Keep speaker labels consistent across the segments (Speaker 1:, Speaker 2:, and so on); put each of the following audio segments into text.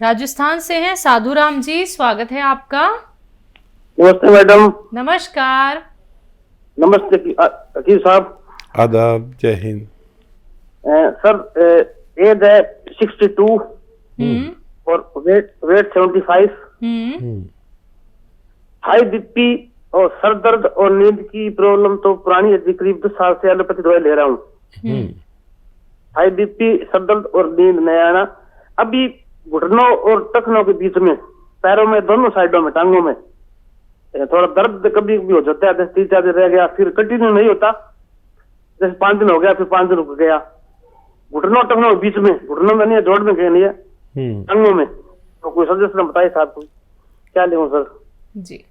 Speaker 1: राजस्थान से हैं साधुराम जी, स्वागत है आपका।
Speaker 2: नमस्ते मैडम।
Speaker 1: नमस्कार।
Speaker 2: नमस्ते अकील साहब।
Speaker 3: आदाब, जय हिंद।
Speaker 2: सर एज है 62 और वेट 75। हाई बीपी और सर दर्द और नींद की प्रॉब्लम तो पुरानी है, करीब 10 साल से एलोपैथी दवाई ले रहा हूँ। हाई बीपी, सर दर्द और नींद नहीं आना। अभी घुटनों और टखनों के बीच में, पैरों में, दोनों साइडों में, टांगों में थोड़ा दर्द कभी भी हो जाता है। जैसे 3-4 दिन रह गया, फिर कंटिन्यू नहीं होता। जैसे 5 दिन हो गया, फिर 5 दिन रुक गया। घुटनों टखनों के बीच में, घुटनों में नहीं है, जोड़ में कहीं नहीं है, टांगों में। तो कोई सजेशन बताइए साहब, को क्या लें सर?
Speaker 1: जी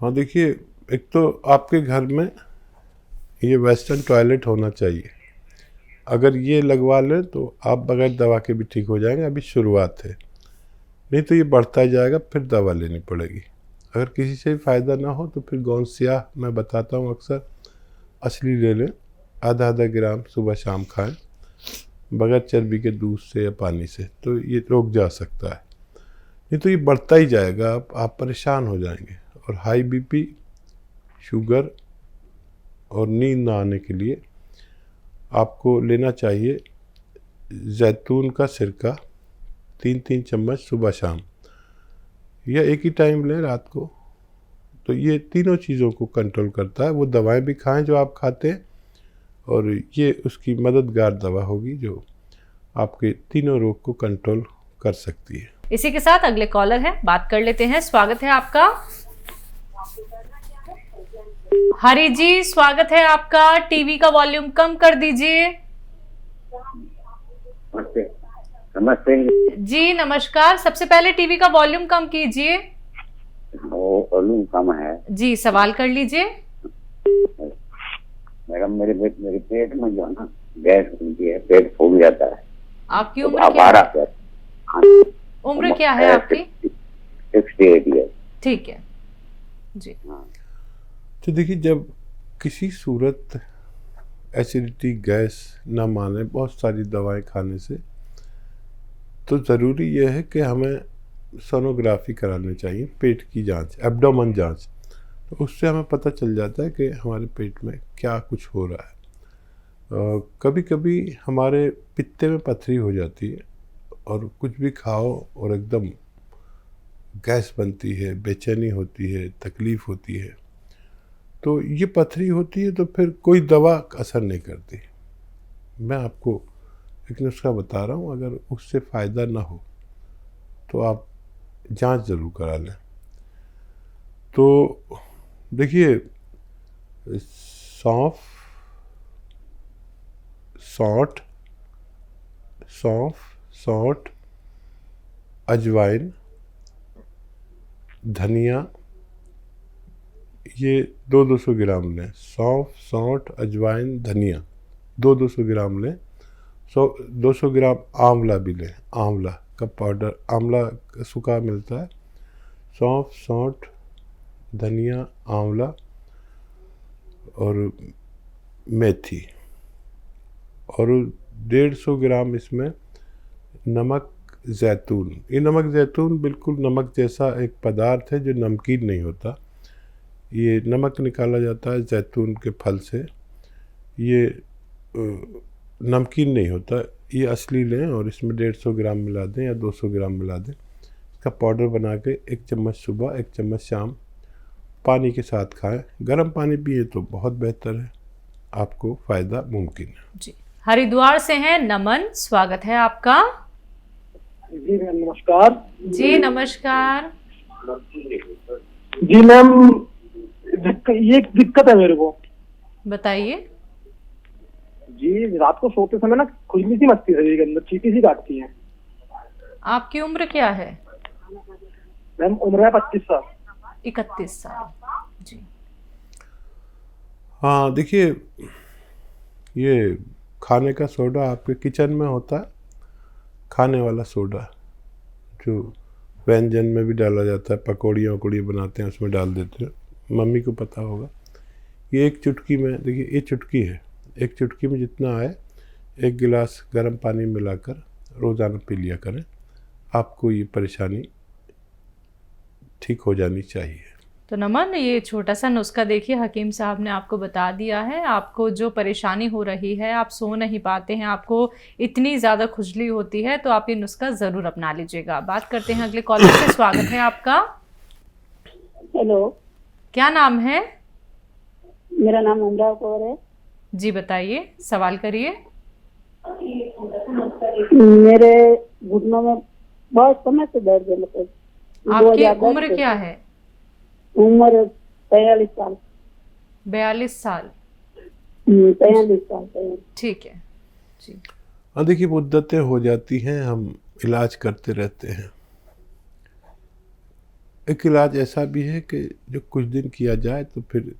Speaker 3: हाँ, देखिए, एक तो आपके घर में ये वेस्टर्न टॉयलेट होना चाहिए। अगर ये लगवा लें तो आप बगैर दवा के भी ठीक हो जाएंगे। अभी शुरुआत है, नहीं तो ये बढ़ता ही जाएगा, फिर दवा लेनी पड़ेगी। अगर किसी से भी फ़ायदा ना हो तो फिर गौन स्याह मैं बताता हूँ, अक्सर असली ले लें। आधा ग्राम सुबह शाम खाएं, बगैर चर्बी के दूध से या पानी से, तो ये रोक जा सकता है। नहीं तो ये बढ़ता ही जाएगा, आप परेशान हो जाएंगे। और हाई बीपी, शुगर और नींद ना आने के लिए आपको लेना चाहिए जैतून का सिरका, 3-3 चम्मच सुबह शाम, या एक ही टाइम लें रात को। तो ये तीनों चीज़ों को कंट्रोल करता है। वो दवाएं भी खाएं जो आप खाते हैं, और ये उसकी मददगार दवा होगी जो आपके तीनों रोग को कंट्रोल कर सकती है।
Speaker 1: इसी के साथ अगले कॉलर है, बात कर लेते हैं। स्वागत है आपका। हरि जी, स्वागत है आपका। टीवी का वॉल्यूम कम कर दीजिए।
Speaker 2: नमस्ते। नमस्ते
Speaker 1: जी नमस्कार। सबसे पहले टीवी का वॉल्यूम कम कीजिए।
Speaker 2: वॉल्यूम कम है
Speaker 1: जी, सवाल कर लीजिए।
Speaker 2: मैडम। मेरे पेट में जो है ना, गैस बनती है, पेट फूल जाता है।
Speaker 1: आपकी उम्र क्या है? उम्र क्या है आपकी?
Speaker 2: 68 ईयर।
Speaker 1: ठीक है जी।
Speaker 3: तो देखिए, जब किसी सूरत एसिडिटी, गैस ना माने बहुत सारी दवाएं खाने से, तो ज़रूरी यह है कि हमें सोनोग्राफी करानी चाहिए, पेट की जांच, एब्डोमेन जांच। तो उससे हमें पता चल जाता है कि हमारे पेट में क्या कुछ हो रहा है। कभी कभी हमारे पित्ते में पथरी हो जाती है, और कुछ भी खाओ और एकदम गैस बनती है, बेचैनी होती है, तकलीफ़ होती है। तो ये पथरी होती है, तो फिर कोई दवा असर नहीं करती। मैं आपको एक नुस्खा बता रहा हूँ, अगर उससे फ़ायदा ना हो तो आप जांच ज़रूर करा लें। तो देखिए, सौंफ, सौंठ, अजवाइन, धनिया, ये 200 ग्राम लें। सौंफ, सौंठ, अजवाइन, धनिया 200 ग्राम लें। 200 ग्राम आंवला भी लें, आंवला का पाउडर, आंवला सूखा मिलता है। सौंफ, सौंठ, धनिया, आंवला और मेथी, और 150 ग्राम इसमें नमक जैतून। ये नमक जैतून बिल्कुल नमक जैसा एक पदार्थ है जो नमकीन नहीं होता। ये नमक निकाला जाता है जैतून के फल से। ये नमकीन नहीं होता, ये असली लें, और इसमें 150 ग्राम मिला दें या 200 ग्राम मिला दें। इसका पाउडर बना के 1 चम्मच सुबह, 1 चम्मच शाम पानी के साथ खाएं। गर्म पानी पिए तो बहुत बेहतर है, आपको फ़ायदा मुमकिन है।
Speaker 1: जी, हरिद्वार से हैं नमन, स्वागत है आपका।
Speaker 4: जी मैम नमस्कार।
Speaker 1: जी नमस्कार।
Speaker 4: जी मैम, ये दिक्कत है मेरे को।
Speaker 1: बताइए।
Speaker 4: जी, रात को सोते समय ना खुजली सी मचती है शरीर के अंदर, चीटी सी काटती है।
Speaker 1: आपकी उम्र क्या है?
Speaker 4: मैम उम्र है 25 साल।
Speaker 1: 31 साल। जी
Speaker 3: हाँ, देखिए, ये खाने का सोडा आपके किचन में होता है, खाने वाला सोडा जो व्यंजन में भी डाला जाता है, पकौड़ियाँ वकौड़ियाँ बनाते हैं उसमें डाल देते हैं, मम्मी को पता होगा। ये एक चुटकी में, देखिए ये चुटकी है, एक चुटकी में जितना आए 1 गिलास गर्म पानी मिलाकर रोज़ाना पी लिया करें, आपको ये परेशानी ठीक हो जानी चाहिए।
Speaker 1: तो नमन, ये छोटा सा नुस्खा देखिए हकीम साहब ने आपको बता दिया है। आपको जो परेशानी हो रही है, आप सो नहीं पाते हैं, आपको इतनी ज़्यादा खुजली होती है, तो आप ये नुस्खा ज़रूर अपना लीजिएगा। बात करते हैं अगले कॉलर से। स्वागत है आपका।
Speaker 5: हेलो,
Speaker 1: क्या नाम है?
Speaker 5: मेरा नाम अनुराग कौर है।
Speaker 1: जी बताइए, सवाल करिए।
Speaker 5: मेरे घुटनों में बहुत समय से दर्द है। मतलब
Speaker 1: आपकी
Speaker 5: 2010
Speaker 1: उम्र
Speaker 5: से।
Speaker 1: क्या है?
Speaker 5: उम्र 43 साल।
Speaker 1: 42 साल।
Speaker 5: 43 साल।
Speaker 1: ठीक है जी।
Speaker 3: हाँ देखिए, मुद्दतें हो जाती हैं, हम इलाज करते रहते हैं। एक इलाज ऐसा भी है कि जो कुछ दिन किया जाए तो फिर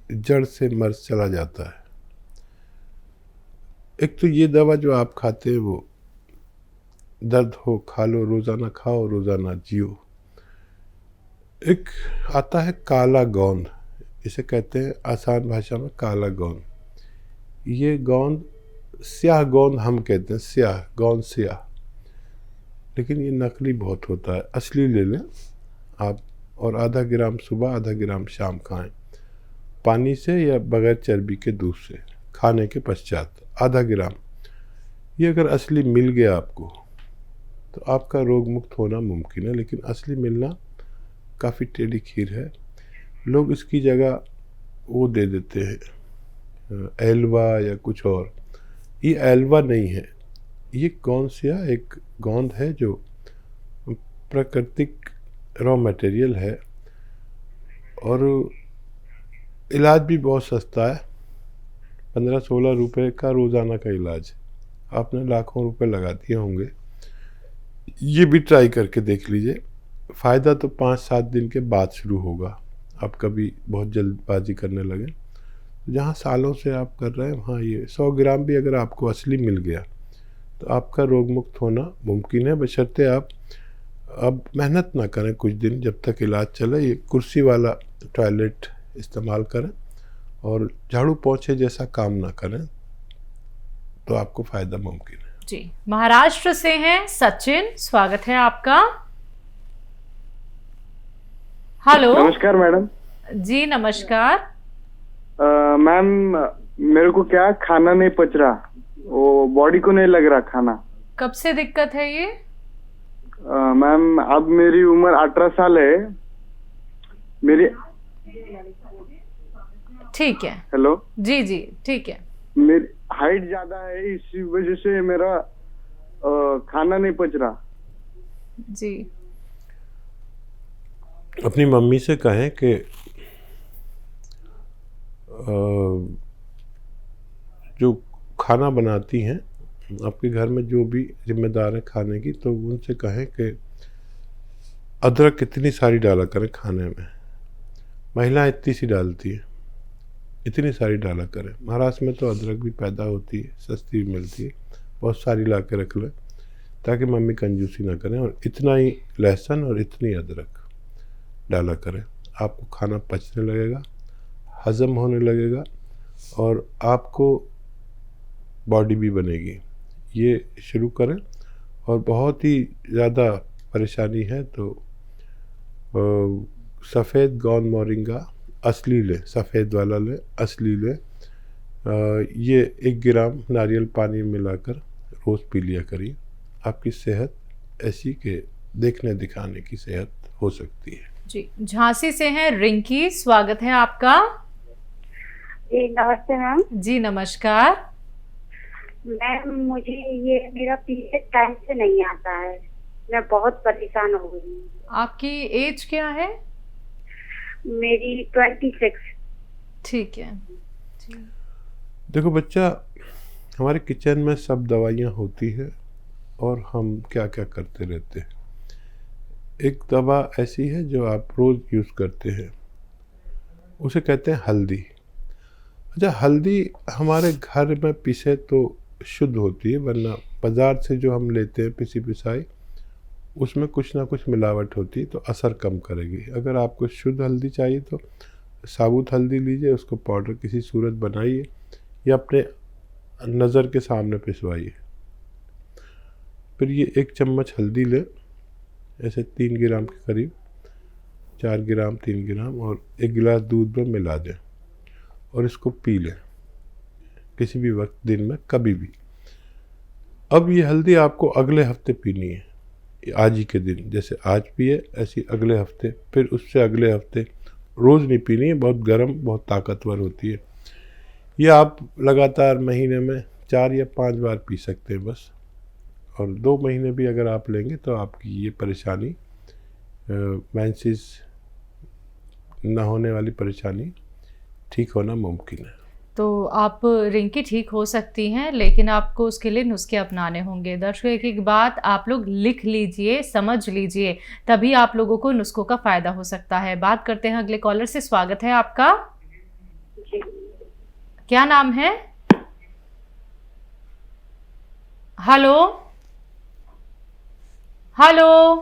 Speaker 3: जड़ से मर्ज चला जाता है। एक तो ये दवा जो आप खाते हैं वो दर्द हो खा लो, रोज़ाना खाओ, रोज़ाना जियो। एक आता है काला गोंद, इसे कहते हैं आसान भाषा में काला गोंद। ये गोंद स्याह गोंद हम कहते हैं, स्याह गोंद स्याह, लेकिन ये नकली बहुत होता है। असली ले लें आप, और आधा ग्राम सुबह आधा ग्राम शाम खाएं, पानी से या बगैर चर्बी के दूध से, खाने के पश्चात आधा ग्राम। ये अगर असली मिल गया आपको तो आपका रोग मुक्त होना मुमकिन है, लेकिन असली मिलना काफ़ी टेढ़ी खीर है। लोग इसकी जगह वो दे देते हैं एल्वा या कुछ और। ये एल्वा नहीं है, ये गोंद स्याह एक गोंद है जो प्राकृतिक रॉ मटेरियल है, और इलाज भी बहुत सस्ता है। 15-16 रुपए का रोज़ाना का इलाज। आपने लाखों रुपए लगा दिए होंगे, ये भी ट्राई करके देख लीजिए। फ़ायदा तो 5-7 दिन के बाद शुरू होगा। आप कभी बहुत जल्दबाजी करने लगे, जहाँ सालों से आप कर रहे हैं वहाँ ये 100 ग्राम भी अगर आपको असली मिल गया तो आपका रोग मुक्त होना मुमकिन है, बशर्ते आप अब मेहनत ना करें कुछ दिन जब तक इलाज चले। ये कुर्सी वाला टॉयलेट इस्तेमाल करें और झाड़ू पोंछे जैसा काम ना करें, तो आपको फ़ायदा मुमकिन है।
Speaker 1: जी, महाराष्ट्र से हैं सचिन, स्वागत है आपका। हेलो।
Speaker 6: नमस्कार मैडम।
Speaker 1: जी नमस्कार।
Speaker 6: मैम, मेरे को क्या खाना नहीं पच रहा, वो बॉडी को नहीं लग रहा खाना।
Speaker 1: कब से दिक्कत है ये?
Speaker 6: मैम, अब मेरी उम्र 18 साल है। मेरी
Speaker 1: ठीक है।
Speaker 6: हेलो।
Speaker 1: जी जी ठीक है।
Speaker 6: मेरी हाइट ज्यादा है, इसी वजह से मेरा खाना नहीं पच रहा।
Speaker 1: जी।
Speaker 3: अपनी मम्मी से कहें कि जो खाना बनाती हैं आपके घर में, जो भी जिम्मेदार है खाने की, तो उनसे कहें कि अदरक कितनी सारी डाला करें खाने में। महिलाएं इतनी सी डालती है, इतनी सारी डाला करें। महाराष्ट्र में तो अदरक भी पैदा होती है, सस्ती भी मिलती है, बहुत सारी ला के रख लें ताकि मम्मी कंजूसी ना करें। और इतना ही लहसुन और इतनी अदरक डाला करें, आपको खाना पचने लगेगा, हज़म होने लगेगा, और आपको बॉडी भी बनेगी। ये शुरू करें। और बहुत ही ज़्यादा परेशानी है तो सफ़ेद गोंद मोरिंगा असली लें, सफ़ेद वाला लें, असली लें। ये 1 ग्राम नारियल पानी में मिलाकर रोज़ पी लिया करिए। आपकी सेहत ऐसी कि देखने दिखाने की सेहत हो सकती है।
Speaker 1: जी, झांसी से हैं रिंकी, स्वागत है आपका।
Speaker 5: जी नमस्ते मैम।
Speaker 1: जी नमस्कार।
Speaker 5: मैम, मुझे ये मेरा पीरियड टाइम से नहीं आता है, मैं बहुत परेशान हो गई हूँ।
Speaker 1: आपकी एज क्या है?
Speaker 5: मेरी 26।
Speaker 1: ठीक है।
Speaker 3: देखो बच्चा, हमारे किचन में सब दवाइयाँ होती है और हम क्या क्या करते रहते हैं। एक दवा ऐसी है जो आप रोज़ यूज़ करते हैं, उसे कहते हैं हल्दी। अच्छा, हल्दी हमारे घर में पीसे तो शुद्ध होती है, वरना बाज़ार से जो हम लेते हैं पिसी पिसाई, उसमें कुछ ना कुछ मिलावट होती है, तो असर कम करेगी। अगर आपको शुद्ध हल्दी चाहिए तो साबुत हल्दी लीजिए, उसको पाउडर किसी सूरत बनाइए या अपने नज़र के सामने पिसवाइए। फिर ये 1 चम्मच हल्दी लें, ऐसे 3 ग्राम के करीब, 4 ग्राम 3 ग्राम, और 1 गिलास दूध में मिला दें और इसको पी लें किसी भी वक्त, दिन में कभी भी। अब ये हल्दी आपको अगले हफ्ते पीनी है, आज ही के दिन, जैसे आज पिए ऐसी अगले हफ्ते, फिर उससे अगले हफ्ते, रोज़ नहीं पीनी है, बहुत गर्म, बहुत ताकतवर होती है। ये आप लगातार महीने में 4 या 5 बार पी सकते हैं बस, और 2 महीने भी अगर आप लेंगे तो आपकी ये परेशानी, मेंसेस ना होने वाली परेशानी, ठीक होना मुमकिन है।
Speaker 1: तो आप रिंकी ठीक हो सकती हैं, लेकिन आपको उसके लिए नुस्खे अपनाने होंगे। दर्शकों, एक बात आप लोग लिख लीजिए, समझ लीजिए, तभी आप लोगों को नुस्खों का फ़ायदा हो सकता है। बात करते हैं अगले कॉलर से। स्वागत है आपका।
Speaker 5: जी।
Speaker 1: क्या नाम है? हेलो हेलो,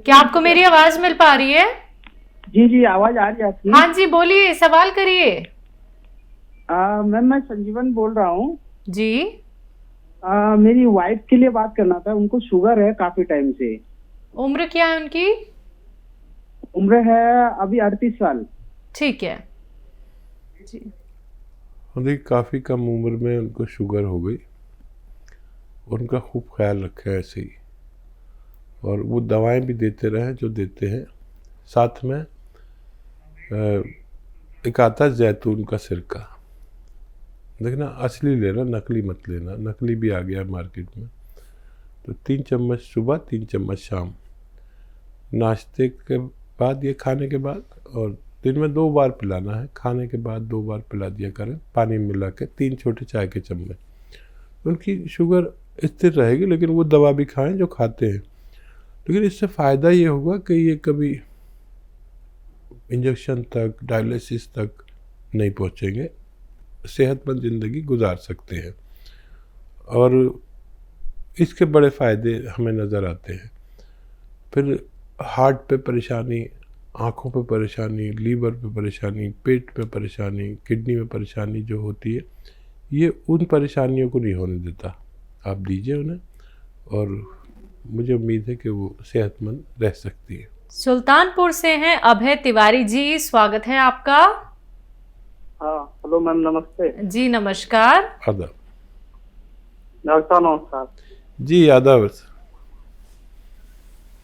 Speaker 1: क्या आपको मेरी आवाज़ मिल पा रही है?
Speaker 7: जी जी, आवाज आ रही है आपकी।
Speaker 1: हाँ जी, बोलिए, सवाल करिए।
Speaker 7: मैम मैं संजीवन बोल रहा हूँ
Speaker 1: जी।
Speaker 7: मेरी वाइफ के लिए बात करना था। उनको शुगर है काफी टाइम से।
Speaker 1: उम्र क्या है उनकी?
Speaker 7: उम्र है अभी 38 साल।
Speaker 1: ठीक है जी।
Speaker 3: देखिए, काफ़ी कम उम्र में उनको शुगर हो गई, उनका खूब ख्याल रखें ऐसे ही, और वो दवाएं भी देते रहें जो देते हैं। साथ में एक आता है जैतून का सिरका, देखना असली लेना, नकली मत लेना, नकली भी आ गया मार्केट में। तो 3 चम्मच सुबह, 3 चम्मच शाम, नाश्ते के बाद या खाने के बाद, और दिन में 2 बार पिलाना है, खाने के बाद 2 बार पिला दिया करें, पानी में मिला के 3 छोटे चाय के चम्मच। उनकी शुगर स्थिर रहेगी, लेकिन वो दवा भी खाएं जो खाते हैं। लेकिन इससे फ़ायदा ये होगा कि ये कभी इंजेक्शन तक, डायलिसिस तक नहीं पहुँचेंगे, सेहतमंद ज़िंदगी गुजार सकते हैं। और इसके बड़े फ़ायदे हमें नज़र आते हैं। फिर हार्ट पे परेशानी, आँखों पे परेशानी, लीवर पे परेशानी, पेट पे परेशानी, किडनी में परेशानी जो होती है, ये उन परेशानियों को नहीं होने देता। आप दीजिए उन्हें, और मुझे उम्मीद है कि वो सेहतमंद रह सकती है।
Speaker 1: सुल्तानपुर से हैं अभय तिवारी जी, स्वागत है आपका।
Speaker 4: हाँ, हेलो मैम, नमस्ते।
Speaker 1: जी नमस्कार।
Speaker 3: आदाब।
Speaker 4: डॉक्टर साहब नमस्कार।
Speaker 3: जी आदाब।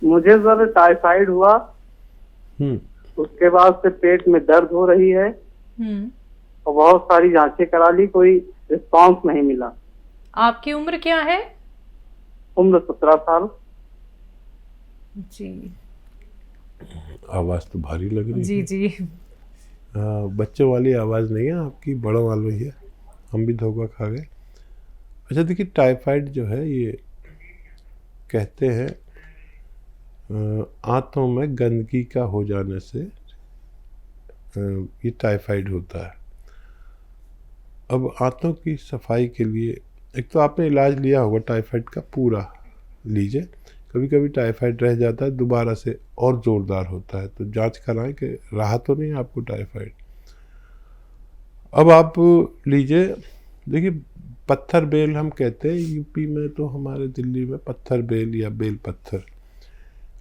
Speaker 4: मुझे सर टाइफाइड हुआ, उसके बाद से पेट में दर्द हो रही है और बहुत सारी जांचें करा ली, कोई रिस्पांस नहीं मिला।
Speaker 1: आपकी उम्र क्या है?
Speaker 4: उम्र 17 साल।
Speaker 1: जी।
Speaker 3: आवाज़ तो भारी लग रही
Speaker 1: जी
Speaker 3: है।
Speaker 1: जी।
Speaker 3: बच्चों वाली आवाज़ नहीं है आपकी, बड़ों वाली है। हम भी धोखा खा गए। अच्छा देखिए, टाइफाइड जो है, ये कहते हैं आंतों में गंदगी का हो जाने से ये टाइफाइड होता है। अब आंतों की सफाई के लिए, एक तो आपने इलाज लिया होगा टाइफाइड का, पूरा लीजिए। कभी कभी टाइफाइड रह जाता है, दोबारा से और ज़ोरदार होता है, तो जांच कराएं कि रहा तो नहीं आपको टाइफाइड। अब आप लीजिए, देखिए पत्थर बेल हम कहते हैं यूपी में, तो हमारे दिल्ली में पत्थर बेल या बेल पत्थर,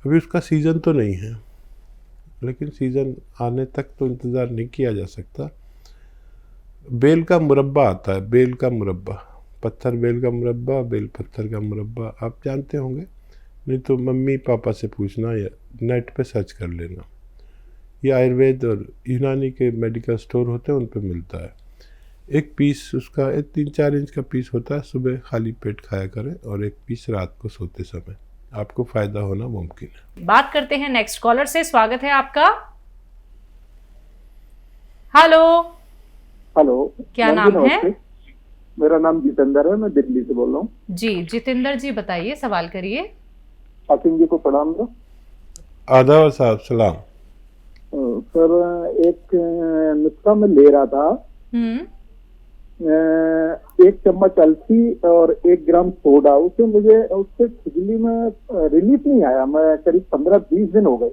Speaker 3: अभी उसका सीज़न तो नहीं है, लेकिन सीज़न आने तक तो इंतज़ार नहीं किया जा सकता। बेल का मुरब्बा आता है, बेल का मुरब्बा, पत्थर बेल का मुरब्बा, बेल पत्थर का मुरब्बा, आप जानते होंगे, नहीं तो मम्मी पापा से पूछना या नेट पे सर्च कर लेना। ये आयुर्वेद और यूनानी के मेडिकल स्टोर होते हैं, उन पे मिलता है। एक पीस उसका 3-4 इंच का पीस होता है, सुबह खाली पेट खाया करें, और एक पीस रात को सोते समय, आपको फ़ायदा होना मुमकिन है।
Speaker 1: बात करते हैं नेक्स्ट कॉलर से। स्वागत है आपका। हेलो
Speaker 6: हेलो,
Speaker 1: क्या नाम है?
Speaker 6: मेरा नाम जितेंद्र है, मैं दिल्ली से बोल रहा हूँ।
Speaker 1: जी जितेंद्र जी, बताइए, सवाल करिए।
Speaker 6: हाकिम जी को प्रणाम दो।
Speaker 3: आदाब साहब, सलाम।
Speaker 6: सर, एक नुस्खा मैं ले रहा था, 1 चम्मच अलसी और 1 ग्राम सोडा, उससे खुजली में रिलीफ नहीं आया। मैं करीब 15-20 दिन हो गए।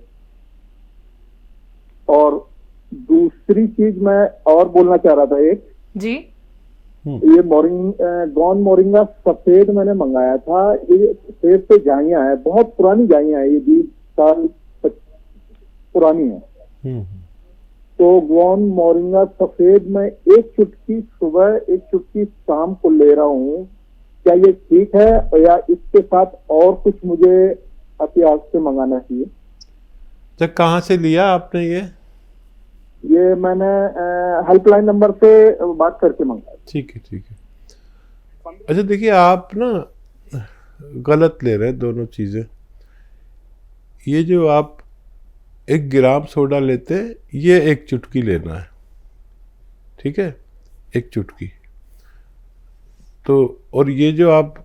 Speaker 6: और दूसरी चीज मैं और बोलना चाह रहा था, एक
Speaker 1: जी
Speaker 6: ये गॉन मोरिंगा सफेद मैंने मंगाया था। ये पेड़ पे जाइयां है, बहुत पुरानी जाइयां है, ये 20 साल पुरानी है। तो गॉन मोरिंगा सफेद में एक चुटकी सुबह एक चुटकी शाम को ले रहा हूँ, क्या ये ठीक है या इसके साथ और कुछ मुझे एहतियात से मंगाना चाहिए?
Speaker 3: तो कहाँ से लिया आपने
Speaker 6: ये मैंने हेल्पलाइन नंबर से बात करके मंगाया।
Speaker 3: ठीक है, ठीक है। अच्छा देखिए, आप ना गलत ले रहे हैं दोनों चीज़ें। ये जो आप 1 ग्राम सोडा लेते हैं, ये 1 चुटकी लेना है, ठीक है, 1 चुटकी। तो और ये जो आप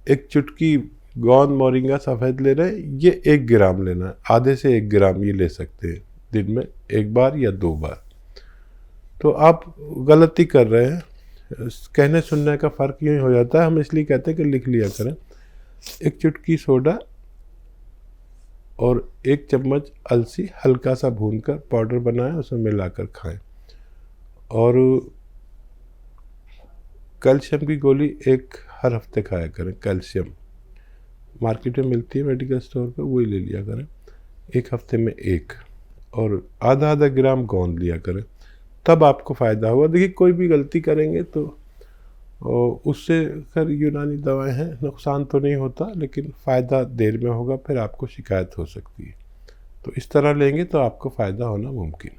Speaker 3: 1 चुटकी गॉन मोरिंगा सफ़ेद ले रहे हैं, ये 1 ग्राम लेना है। आधे से 1 ग्राम ये ले सकते हैं दिन में 1 बार या 2 बार। तो आप गलती कर रहे हैं। कहने सुनने का फ़र्क यूँ हो जाता है, हम इसलिए कहते हैं कि लिख लिया करें। 1 चुटकी सोडा और 1 चम्मच अलसी हल्का सा भूनकर पाउडर बनाएं, उसमें मिलाकर खाएं। और कैल्शियम की गोली 1 हर हफ्ते खाया करें। कैल्शियम मार्केट में मिलती है मेडिकल स्टोर पे, वही ले लिया करें 1 हफ्ते में 1। और आधा ग्राम गोंद लिया करें, तब आपको फ़ायदा होगा। देखिए, कोई भी गलती करेंगे तो उससे खैर यूनानी दवाएं हैं, नुकसान तो नहीं होता, लेकिन फ़ायदा देर में होगा, फिर आपको शिकायत हो सकती है। तो इस तरह लेंगे तो आपको फ़ायदा होना मुमकिन है।